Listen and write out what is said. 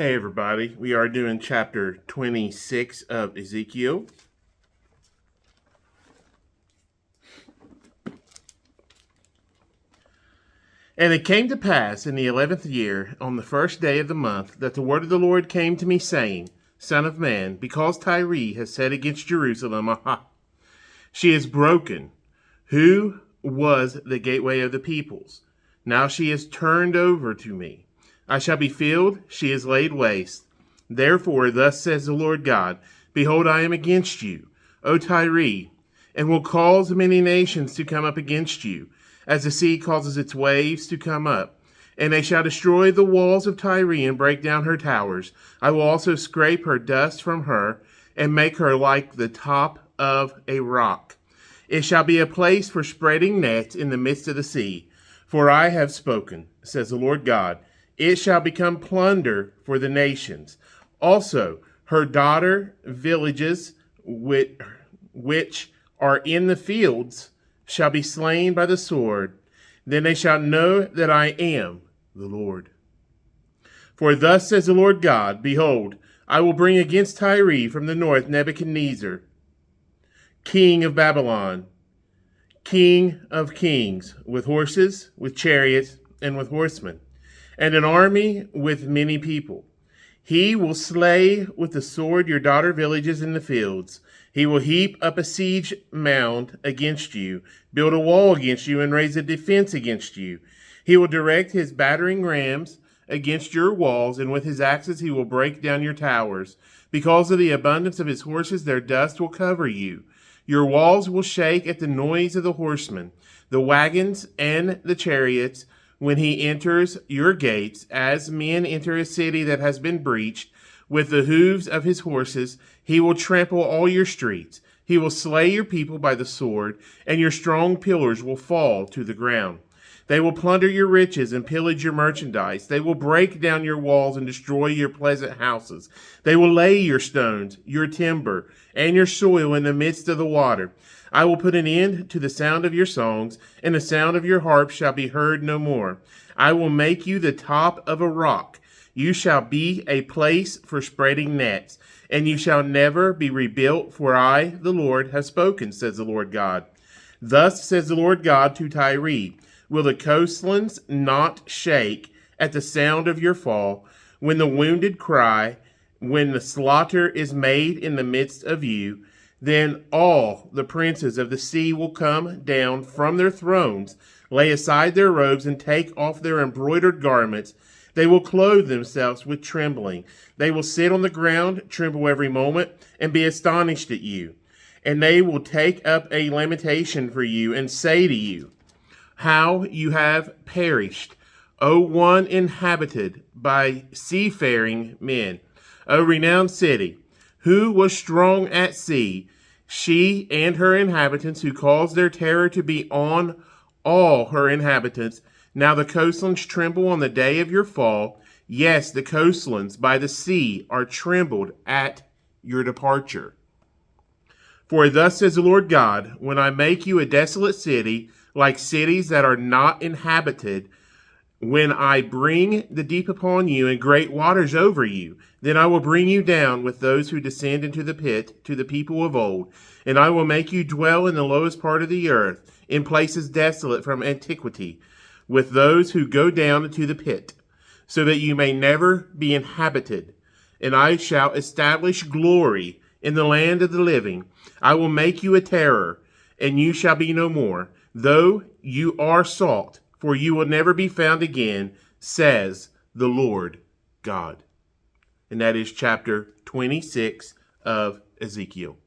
Hey everybody, we are doing chapter 26 of Ezekiel. And it came to pass in the 11th year, on the first day of the month, that the word of the Lord came to me, saying, Son of man, because Tyre has said against Jerusalem, Aha, she is broken, who was the gateway of the peoples. Now she is turned over to me. I shall be filled, she is laid waste. Therefore, thus says the Lord God, Behold, I am against you, O Tyre, and will cause many nations to come up against you, as the sea causes its waves to come up. And they shall destroy the walls of Tyre and break down her towers. I will also scrape her dust from her, and make her like the top of a rock. It shall be a place for spreading nets in the midst of the sea. For I have spoken, says the Lord God. It shall become plunder for the nations. Also, her daughter villages, which are in the fields, shall be slain by the sword. Then they shall know that I am the Lord. For thus says the Lord God, Behold, I will bring against Tyre from the north Nebuchadnezzar, king of Babylon, king of kings, with horses, with chariots, and with horsemen, and an army with many people. He will slay with the sword your daughter villages in the fields. He will heap up a siege mound against you, build a wall against you, and raise a defense against you. He will direct his battering rams against your walls, and with his axes he will break down your towers. Because of the abundance of his horses, their dust will cover you. Your walls will shake at the noise of the horsemen, the wagons, and the chariots, when he enters your gates, as men enter a city that has been breached. With the hooves of his horses, he will trample all your streets. He will slay your people by the sword, and your strong pillars will fall to the ground. They will plunder your riches and pillage your merchandise. They will break down your walls and destroy your pleasant houses. They will lay your stones, your timber, and your soil in the midst of the water. I will put an end to the sound of your songs, and the sound of your harp shall be heard no more. I will make you the top of a rock. You shall be a place for spreading nets, and you shall never be rebuilt, for I, the Lord, have spoken, says the Lord God. Thus says the Lord God to Tyre, Will the coastlands not shake at the sound of your fall, when the wounded cry, when the slaughter is made in the midst of you? Then all the princes of the sea will come down from their thrones, lay aside their robes, and take off their embroidered garments. They will clothe themselves with trembling. They will sit on the ground, tremble every moment, and be astonished at you. And they will take up a lamentation for you, and say to you, How you have perished, O one inhabited by seafaring men, O renowned city, who was strong at sea, she and her inhabitants, who caused their terror to be on all her inhabitants. Now the coastlands tremble on the day of your fall. Yes, the coastlands by the sea are trembled at your departure. For thus says the Lord God, when I make you a desolate city, like cities that are not inhabited, when I bring the deep upon you and great waters over you, then I will bring you down with those who descend into the pit, to the people of old, and I will make you dwell in the lowest part of the earth, in places desolate from antiquity, with those who go down into the pit, so that you may never be inhabited. And I shall establish glory in the land of the living. I will make you a terror, and you shall be no more, though you are salt, for you will never be found again, says the Lord God. And that is chapter 26 of Ezekiel.